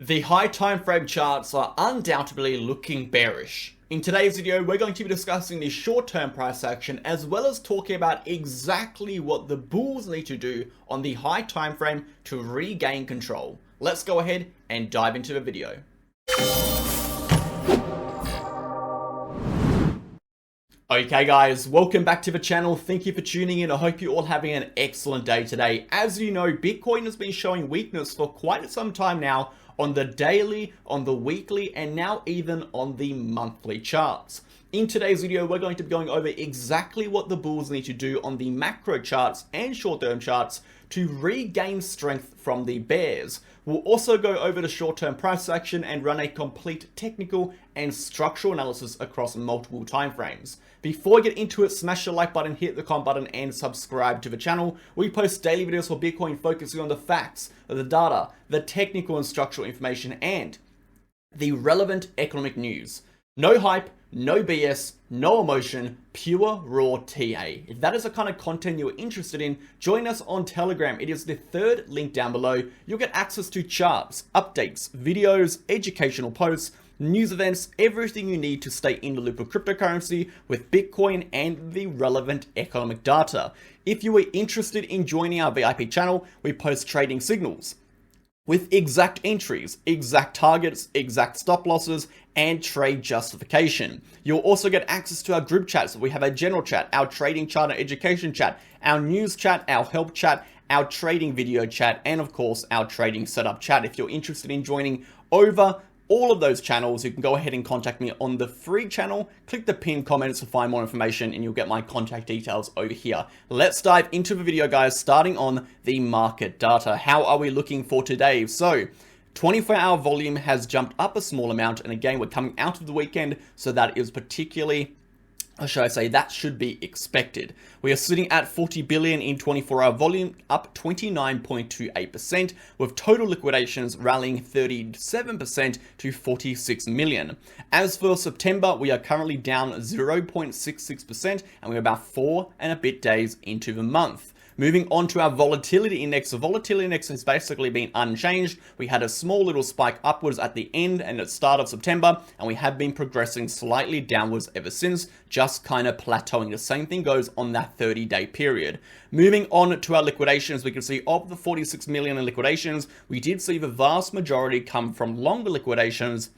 The high time frame charts are undoubtedly looking bearish. In today's video, we're going to be discussing the short-term price action as well as talking about exactly what the bulls need to do on the high time frame to regain control. Let's go ahead and dive into the video. Okay guys, welcome back to the channel. Thank you for tuning in. I hope you're all having an excellent day today. As you know, Bitcoin has been showing weakness for quite some time now on the daily, on the weekly, and now even on the monthly charts. In today's video, we're going to be going over exactly what the bulls need to do on the macro charts and short-term charts to regain strength from the bears. We'll also go over the short-term price action and run a complete technical and structural analysis across multiple timeframes. Before we get into it, smash the like button, hit the comment button, and subscribe to the channel. We post daily videos for Bitcoin focusing on the facts, the data, the technical and structural information, and the relevant economic news. No hype, no BS, no emotion, pure raw TA. If that is the kind of content you're interested in, join us on Telegram. It is the third link down below. You'll get access to charts, updates, videos, educational posts, news events, everything you need to stay in the loop of cryptocurrency with Bitcoin and the relevant economic data. If you are interested in joining our VIP channel, we post trading signals with exact entries, exact targets, exact stop losses, and trade justification. You'll also get access to our group chats. We have a general chat, our trading chart and education chat, our news chat, our help chat, our trading video chat, and of course, our trading setup chat. If you're interested in joining over all of those channels, you can go ahead and contact me on the free channel. Click the pinned comments to find more information and you'll get my contact details over here. Let's dive into the video, guys, starting on the market data. How are we looking for today? So 24-hour volume has jumped up a small amount, and again, we're coming out of the weekend, so that is particularly, or should I say, that should be expected. We are sitting at 40 billion in 24-hour volume, up 29.28%, with total liquidations rallying 37% to 46 million. As for September, we are currently down 0.66%, and we're about 4 and a bit days into the month. Moving on to our volatility index. The volatility index has basically been unchanged. We had a small little spike upwards at the end and at the start of September, and we have been progressing slightly downwards ever since, just kind of plateauing. The same thing goes on that 30-day period. Moving on to our liquidations, we can see of the 46 million in liquidations, we did see the vast majority come from longer liquidations,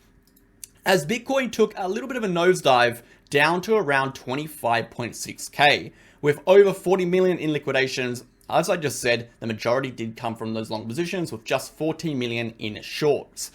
as Bitcoin took a little bit of a nosedive down to around 25.6k. With over 40 million in liquidations, as I just said, the majority did come from those long positions, with just 14 million in shorts.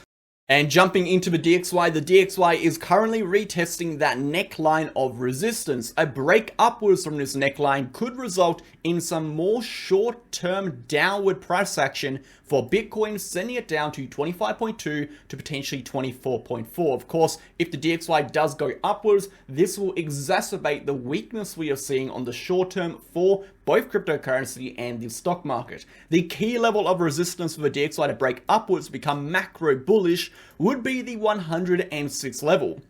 And jumping into the DXY is currently retesting that neckline of resistance. A break upwards from this neckline could result in some more short-term downward price action for Bitcoin, sending it down to 25.2 to potentially 24.4. Of course, if the DXY does go upwards, this will exacerbate the weakness we are seeing on the short term for both cryptocurrency and the stock market. The key level of resistance for the DXY to break upwards to become macro bullish would be the 106 level.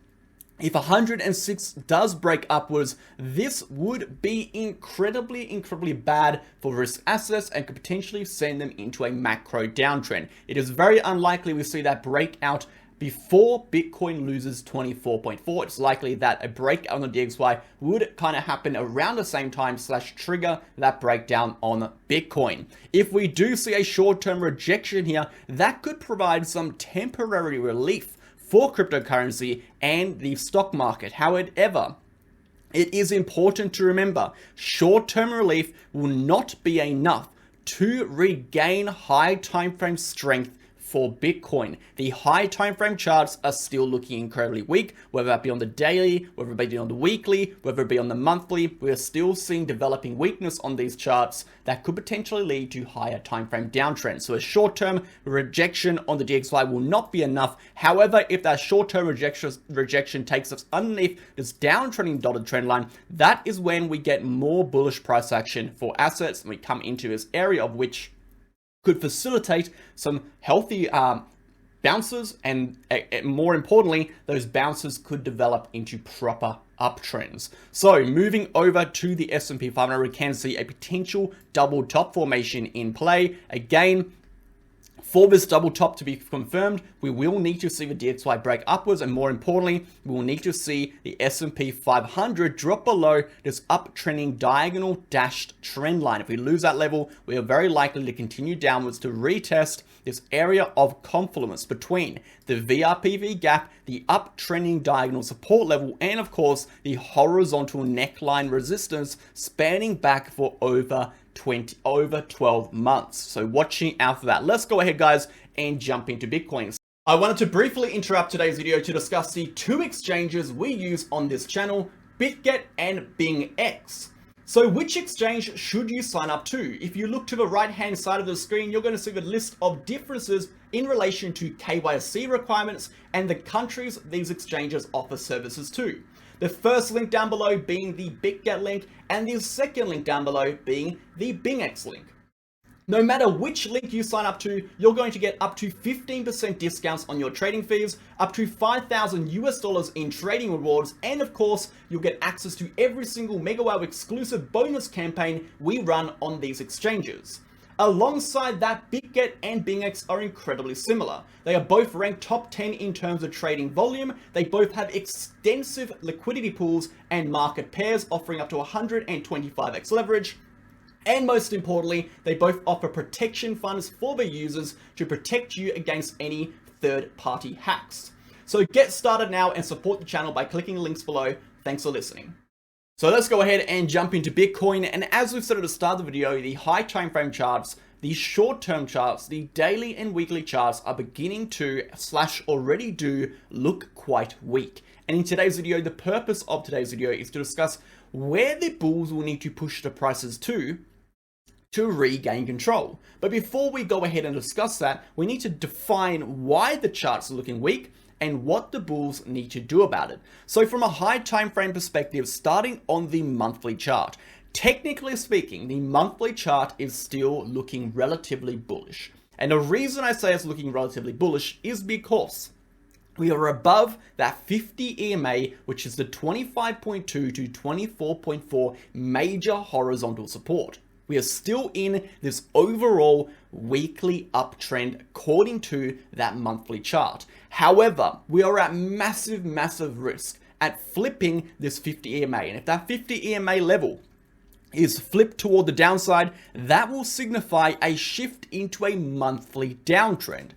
If 106 does break upwards, this would be incredibly bad for risk assets and could potentially send them into a macro downtrend. It is very unlikely we see that breakout before Bitcoin loses 24.4. It's likely that a breakout on the DXY would kind of happen around the same time / trigger that breakdown on Bitcoin. If we do see a short-term rejection here, that could provide some temporary relief for cryptocurrency and the stock market. However, it is important to remember, short-term relief will not be enough to regain high timeframe strength for Bitcoin. The high timeframe charts are still looking incredibly weak, whether that be on the daily, whether it be on the weekly, whether it be on the monthly. We are still seeing developing weakness on these charts that could potentially lead to higher timeframe downtrends. So a short-term rejection on the DXY will not be enough. However, if that short-term rejection takes us underneath this downtrending dotted trend line, that is when we get more bullish price action for assets, and we come into this area of which could facilitate some healthy bounces, and more importantly, those bounces could develop into proper uptrends. So moving over to the S&P 500, we can see a potential double top formation in play. Again, For this double top to be confirmed, we will need to see the DXY break upwards, and more importantly, we will need to see the S&P 500 drop below this uptrending diagonal dashed trend line. If we lose that level, we are very likely to continue downwards to retest this area of confluence between the VRPV gap, the uptrending diagonal support level, and of course, the horizontal neckline resistance spanning back for over 12 months. So watching out for that. Let's go ahead, guys, and jump into Bitcoin. I wanted to briefly interrupt today's video to discuss the two exchanges we use on this channel, Bitget and BingX. So which exchange should you sign up to? If you look to the right hand side of the screen, you're going to see the list of differences in relation to KYC requirements and the countries these exchanges offer services to. The first link down below being the Bitget link, and the second link down below being the BingX link. No matter which link you sign up to, you're going to get up to 15% discounts on your trading fees, up to $5,000 in trading rewards, and of course, you'll get access to every single MegaWhale exclusive bonus campaign we run on these exchanges. Alongside that, Bitget and BingX are incredibly similar. They are both ranked top 10 in terms of trading volume. They both have extensive liquidity pools and market pairs offering up to 125x leverage. And most importantly, they both offer protection funds for their users to protect you against any third-party hacks. So get started now and support the channel by clicking the links below. Thanks for listening. So let's go ahead and jump into Bitcoin. And as we've said at the start of the video, the high time frame charts, the short-term charts, the daily and weekly charts are beginning to already do look quite weak. And in today's video, the purpose of today's video is to discuss where the bulls will need to push the prices to regain control. But before we go ahead and discuss that, we need to define why the charts are looking weak and what the bulls need to do about it. So from a high time frame perspective, starting on the monthly chart, technically speaking, the monthly chart is still looking relatively bullish. And the reason I say it's looking relatively bullish is because we are above that 50 EMA, which is the 25.2 to 24.4 major horizontal support. We are still in this overall weekly uptrend according to that monthly chart. However, we are at massive risk at flipping this 50 EMA. And if that 50 EMA level is flipped toward the downside, that will signify a shift into a monthly downtrend.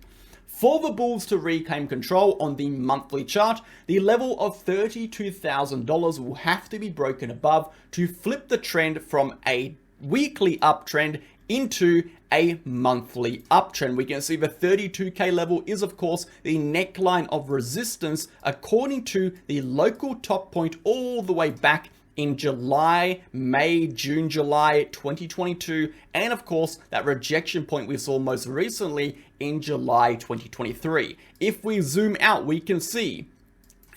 For the bulls to reclaim control on the monthly chart, the level of $32,000 will have to be broken above to flip the trend from a weekly uptrend into a monthly uptrend. We can see the 32K level is of course the neckline of resistance according to the local top point all the way back in July, May, June, July 2022, and of course that rejection point we saw most recently in July 2023. If we zoom out, we can see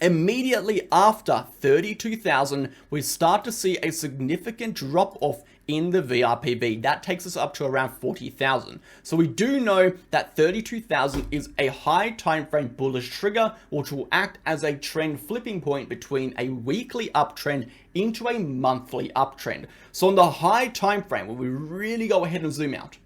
immediately after 32,000, we start to see a significant drop off in the VRPV. That takes us up to around 40,000. So we do know that 32,000 is a high time frame bullish trigger, which will act as a trend flipping point between a weekly uptrend into a monthly uptrend. So on the high time frame, when we really go ahead and zoom out,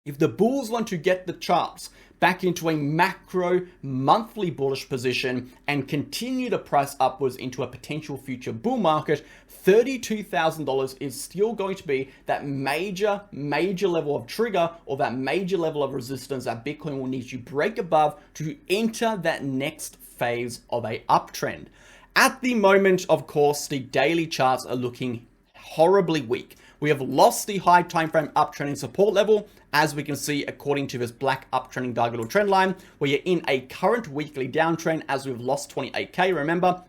if the bulls want to get the charts back into a macro monthly bullish position and continue to price upwards into a potential future bull market, $32,000 is still going to be that major level of trigger or that major level of resistance that Bitcoin will need to break above to enter that next phase of a uptrend. At the moment, of course, the daily charts are looking horribly weak. We have lost the high time frame uptrending support level, as we can see according to this black uptrending diagonal trend line. We are in a current weekly downtrend as we've lost 28K. Remember,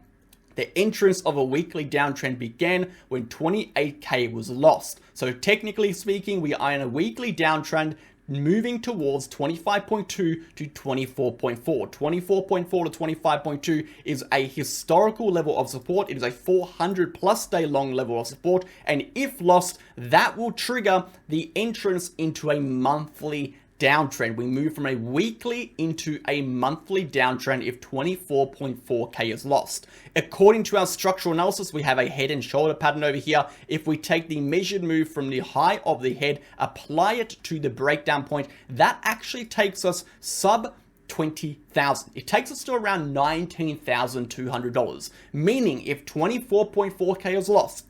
the entrance of a weekly downtrend began when 28K was lost. So technically speaking, we are in a weekly downtrend moving towards 25.2 to 24.4. 24.4 to 25.2 is a historical level of support. It is a 400 plus day long level of support. And if lost, that will trigger the entrance into a monthly downtrend. We move from a weekly into a monthly downtrend if 24.4k is lost. According to our structural analysis, we have a head and shoulder pattern over here. If we take the measured move from the high of the head, apply it to the breakdown point, that actually takes us sub 20,000. It takes us to around $19,200, meaning if 24.4k is lost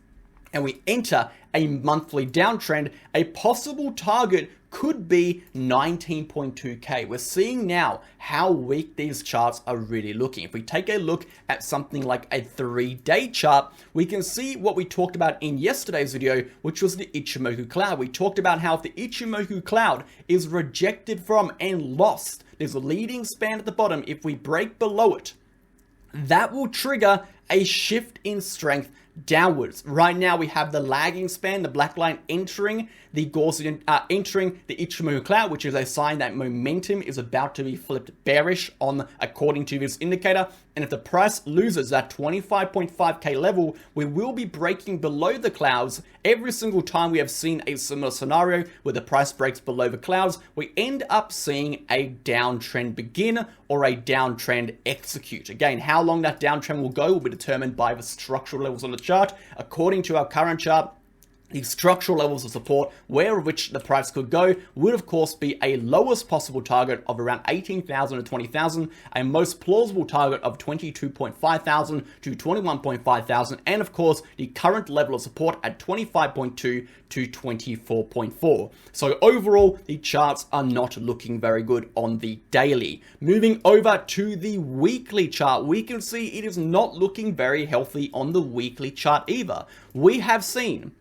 and we enter a monthly downtrend, a possible target could be 19.2k. We're seeing now how weak these charts are really looking. If we take a look at something like a 3-day chart, we can see what we talked about in yesterday's video, which was the Ichimoku cloud. We talked about how if the Ichimoku cloud is rejected from and lost, there's a leading span at the bottom. If we break below it, that will trigger a shift in strength downwards. Right now we have the lagging span, the black line entering the gaussian, entering the Ichimoku cloud, which is a sign that momentum is about to be flipped bearish on according to this indicator. And if the price loses that 25.5k level, we will be breaking below the clouds. Every single time we have seen a similar scenario where the price breaks below the clouds, we end up seeing a downtrend begin or a downtrend execute. Again, how long that downtrend will go will be determined by the structural levels on the chart. According to our current chart, the structural levels of support, where which the price could go, would of course be a lowest possible target of around 18,000 to 20,000, a most plausible target of 22.5 to 21.5, and of course the current level of support at 25.2 to 24.4. So overall, the charts are not looking very good on the daily. Moving over to the weekly chart, we can see it is not looking very healthy on the weekly chart either. We have seen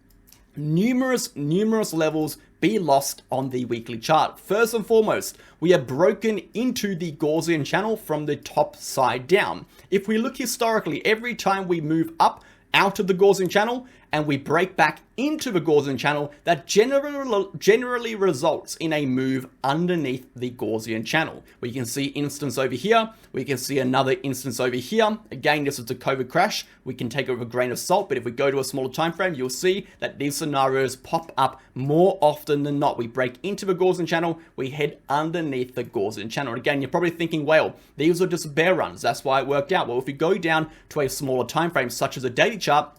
numerous levels be lost on the weekly chart. First and foremost, we are broken into the Gaussian channel from the top side down. If we look historically, every time we move up out of the Gaussian channel and we break back into the Gaussian channel, that generally results in a move underneath the Gaussian channel. We can see instance over here. We can see another instance over here. Again, this is the COVID crash. We can take it with a grain of salt, but if we go to a smaller time frame, you'll see that these scenarios pop up more often than not. We break into the Gaussian channel, we head underneath the Gaussian channel. And again, you're probably thinking, well, these are just bear runs. That's why it worked out. Well, if we go down to a smaller time frame, such as a daily chart,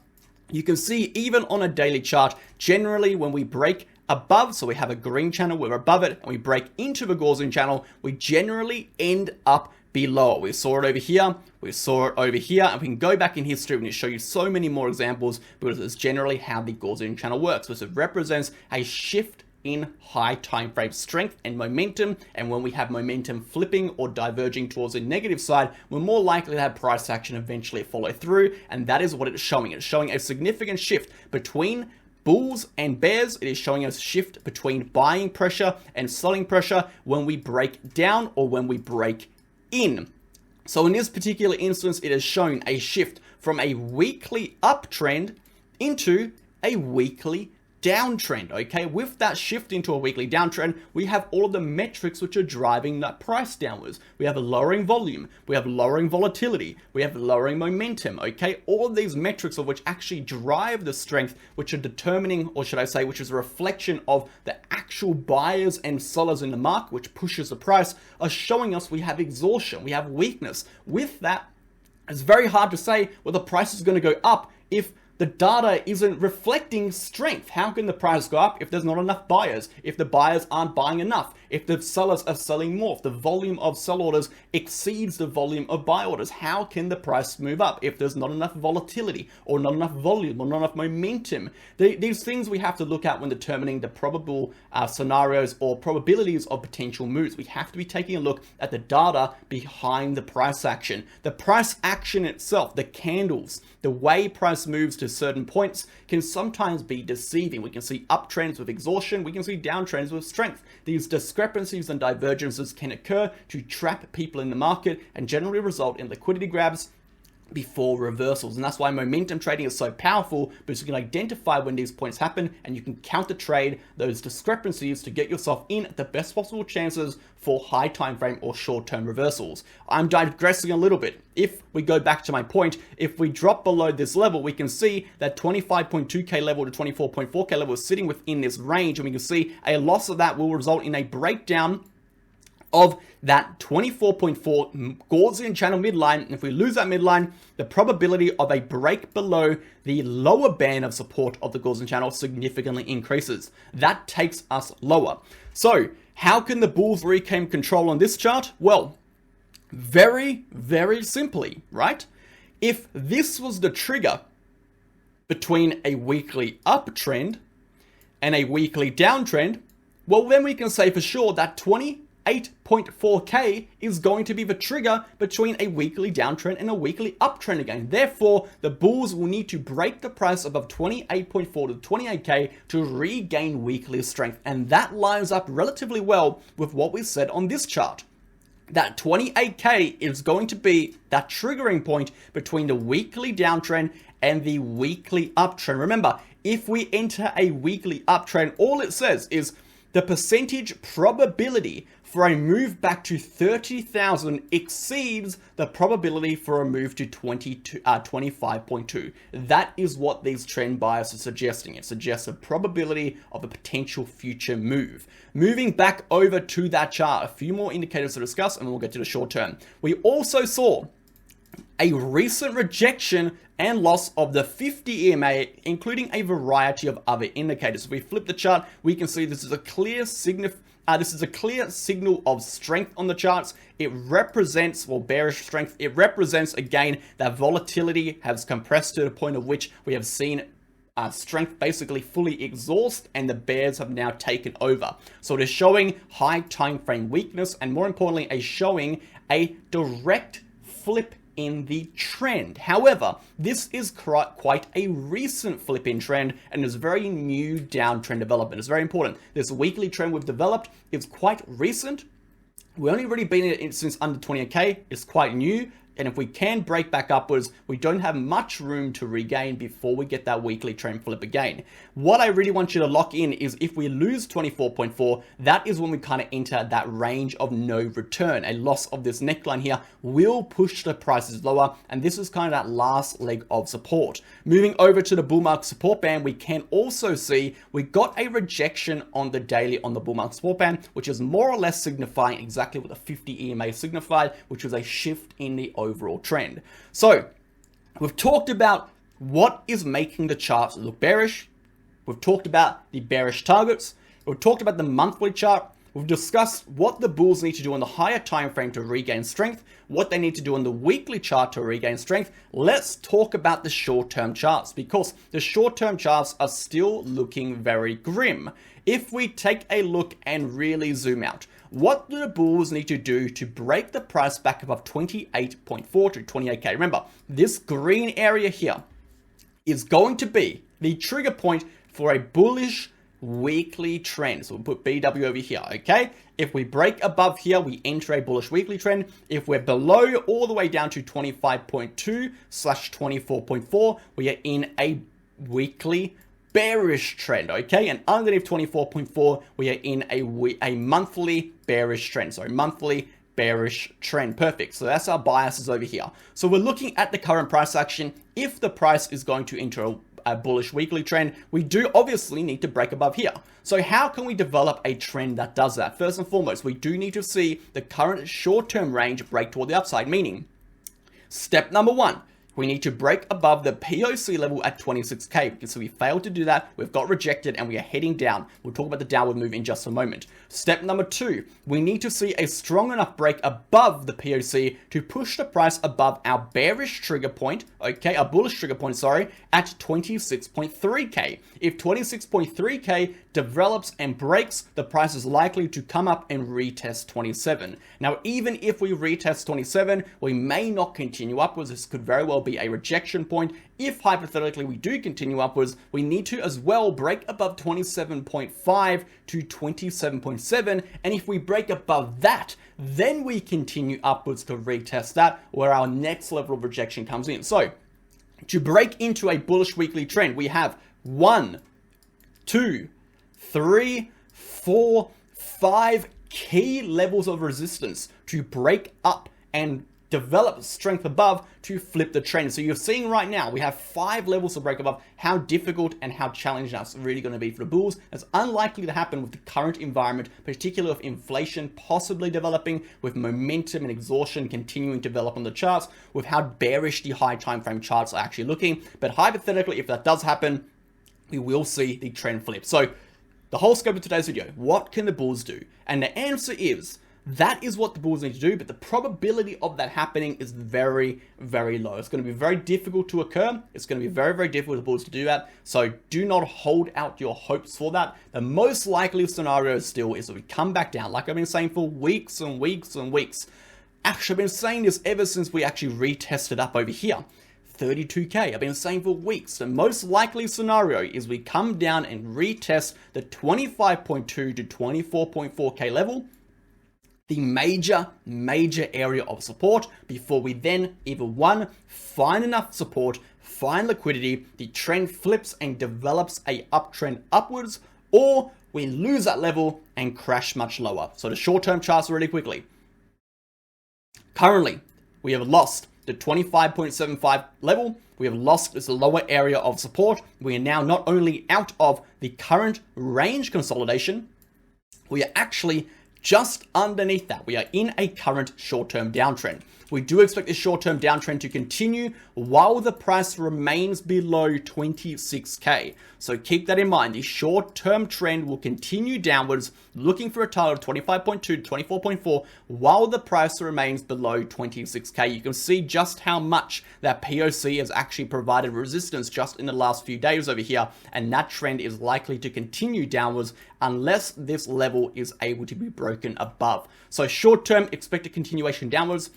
you can see even on a daily chart, generally when we break above, so we have a green channel, we're above it, and we break into the Gaussian channel, we generally end up below. We saw it over here, we saw it over here, and we can go back in history and show you so many more examples, because it's generally how the Gaussian channel works, which represents a shift in high time frame strength and momentum. And when we have momentum flipping or diverging towards the negative side, we're more likely to have price action eventually follow through. And that is what it's showing. It's showing a significant shift between bulls and bears. It is showing us shift between buying pressure and selling pressure when we break down or when we break in. So in this particular instance, it has shown a shift from a weekly uptrend into a weekly downtrend. Okay, with that shift into a weekly downtrend, we have all of the metrics which are driving that price downwards. We have a lowering volume, we have lowering volatility, we have lowering momentum. Okay, all of these metrics of which actually drive the strength, which are determining, or should I say, which is a reflection of the actual buyers and sellers in the market, which pushes the price, are showing us we have exhaustion, we have weakness. With that, it's very hard to say whether the price is going to go up if the data isn't reflecting strength. How can the price go up if there's not enough buyers? If the buyers aren't buying enough? If the sellers are selling more? If the volume of sell orders exceeds the volume of buy orders? How can the price move up if there's not enough volatility or not enough volume or not enough momentum? These things we have to look at when determining the probable scenarios or probabilities of potential moves. We have to be taking a look at the data behind the price action. The price action itself, the candles, the way price moves to certain points can sometimes be deceiving. We can see uptrends with exhaustion, we can see downtrends with strength. These discrepancies and divergences can occur to trap people in the market and generally result in liquidity grabs, before reversals. And that's why momentum trading is so powerful, because you can identify when these points happen and you can counter trade those discrepancies to get yourself in at the best possible chances for high time frame or short-term reversals. I'm digressing a little bit. If we go back to my point, if we drop below this level, we can see that 25.2k level to 24.4k level is sitting within this range, and we can see a loss of that will result in a breakdown of that 24.4 Gaussian channel midline. And if we lose that midline, the probability of a break below the lower band of support of the Gaussian channel significantly increases. That takes us lower. So how can the bulls reclaim control on this chart? Well, very, very simply, right? If this was the trigger between a weekly uptrend and a weekly downtrend, well, then we can say for sure that 28.4k is going to be the trigger between a weekly downtrend and a weekly uptrend again. Therefore, the bulls will need to break the price above 28.4 to 28k to regain weekly strength. And that lines up relatively well with what we said on this chart. That 28k is going to be that triggering point between the weekly downtrend and the weekly uptrend. Remember, if we enter a weekly uptrend, all it says is the percentage probability for a move back to 30,000 exceeds the probability for a move to 25.2. That is what these trend buyers are suggesting. It suggests a probability of a potential future move. Moving back over to that chart, a few more indicators to discuss, and we'll get to the short term. We also saw a recent rejection and loss of the 50 EMA, including a variety of other indicators. If we flip the chart, we can see this is a clear signal of strength on the charts. It represents, well, bearish strength. It represents, again, that volatility has compressed to the point of which we have seen strength basically fully exhaust, and the bears have now taken over. So it is showing high time frame weakness, and more importantly, showing a direct flip in the trend. However, this is quite a recent flip in trend and is very new downtrend development. It's very important. This weekly trend we've developed is quite recent. We've only really been in it since under 28k. It's quite new. And if we can break back upwards, we don't have much room to regain before we get that weekly trend flip again. What I really want you to lock in is if we lose 24.4, that is when we kind of enter that range of no return. A loss of this neckline here will push the prices lower, and this is kind of that last leg of support. Moving over to the bull market support band, we can also see we got a rejection on the daily on the bull market support band, which is more or less signifying exactly what the 50 EMA signified, which was a shift in the overall trend. So we've talked about what is making the charts look bearish. We've talked about the bearish targets. We've talked about the monthly chart. We've discussed what the bulls need to do on the higher time frame to regain strength, what they need to do on the weekly chart to regain strength. Let's talk about the short-term charts, because the short-term charts are still looking very grim. If we take a look and really zoom out, what do the bulls need to do to break the price back above 28.4 to 28k? Remember, this green area here is going to be the trigger point for a bullish weekly trend. So we'll put BW over here, okay? If we break above here, we enter a bullish weekly trend. If we're below all the way down to 25.2/24.4, we are in a weekly bearish trend, okay? And underneath 24.4, we are in a monthly bearish trend. So monthly bearish trend. Perfect. So that's our biases over here. So we're looking at the current price action. If the price is going to enter a bullish weekly trend, we do obviously need to break above here. So how can we develop a trend that does that? First and foremost, we do need to see the current short-term range break toward the upside, meaning step number one, we need to break above the POC level at 26k, because if we fail to do that, we've got rejected and we are heading down. We'll talk about the downward move in just a moment. Step number two, we need to see a strong enough break above the POC to push the price above our bearish trigger point, okay, our bullish trigger point, sorry, at 26.3k. If 26.3k develops and breaks, the price is likely to come up and retest 27. Now, even if we retest 27, we may not continue upwards. This could very well be a rejection point. If hypothetically we do continue upwards, we need to as well break above 27.5 to 27.7, and if we break above that, then we continue upwards to retest that, where our next level of rejection comes in. So to break into a bullish weekly trend, we have 1, 2, 3, 4, 5 key levels of resistance to break up and develop strength above to flip the trend. So you're seeing right now, we have 5 levels to break above. How difficult and how challenging that's really going to be for the bulls. It's unlikely to happen with the current environment, particularly with inflation possibly developing, with momentum and exhaustion continuing to develop on the charts, with how bearish the high time frame charts are actually looking. But hypothetically, if that does happen, we will see the trend flip. So the whole scope of today's video, what can the bulls do? And the answer is, that is what the bulls need to do, but the probability of that happening is very, very low. It's going to be very difficult to occur. It's going to be very, very difficult for the bulls to do that. So do not hold out your hopes for that. The most likely scenario still is that we come back down, like I've been saying for weeks and weeks and weeks. Actually, I've been saying this ever since we actually retested up over here. 32K. I've been saying for weeks. The most likely scenario is we come down and retest the 25.2 to 24.4K level, the major area of support, before we then either one, find enough support, find liquidity, the trend flips and develops a uptrend upwards, or we lose that level and crash much lower. So the short-term charts really quickly. Currently, we have lost the 25.75 level. We have lost this lower area of support. We are now not only out of the current range consolidation, we are actually just underneath that. We are in a current short-term downtrend. We do expect this short-term downtrend to continue while the price remains below 26K. So keep that in mind. The short-term trend will continue downwards, looking for a target of 25.2 to 24.4 while the price remains below 26K. You can see just how much that POC has actually provided resistance just in the last few days over here, and that trend is likely to continue downwards unless this level is able to be broken above. So short-term, expect a continuation downwards.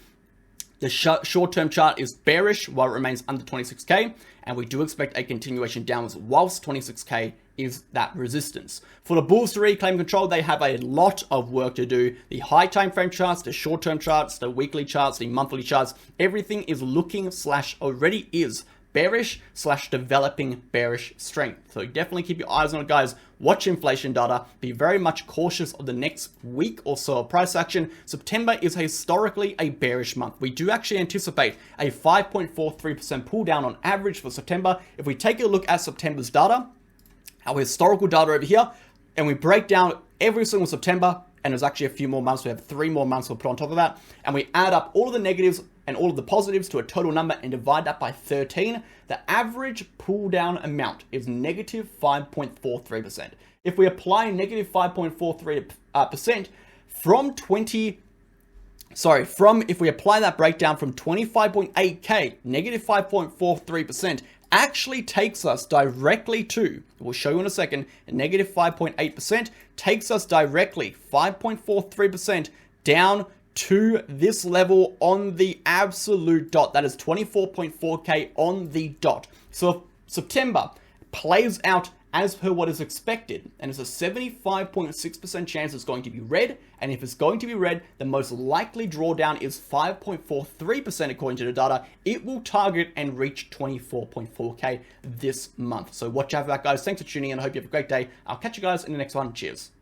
The short-term chart is bearish while it remains under 26K, and we do expect a continuation downwards whilst 26K is that resistance. For the bulls to reclaim control, they have a lot of work to do. The high time frame charts, the short-term charts, the weekly charts, the monthly charts, everything is looking / already is bearish / developing bearish strength. So definitely keep your eyes on it, guys. Watch inflation data. Be very much cautious of the next week or so of price action. September is historically a bearish month. We do actually anticipate a 5.43% pull down on average for September. If we take a look at September's data, our historical data over here, and we break down every single September, and there's actually a few more months. We have 3 more months we'll put on top of that, and we add up all of the negatives and all of the positives to a total number and divide that by 13, the average pull down amount is negative 5.43%. If we apply negative 5.43% if we apply that breakdown from 25.8K, negative 5.43% actually takes us directly to, we'll show you in a second, negative 5.8% takes us directly 5.43% down to this level on the absolute dot. That is 24.4K on the dot. So if September plays out as per what is expected, and it's a 75.6% chance it's going to be red, and if it's going to be red, the most likely drawdown is 5.43% according to the data. It will target and reach 24.4K this month. So watch out for that, guys. Thanks for tuning in. I hope you have a great day. I'll catch you guys in the next one. Cheers.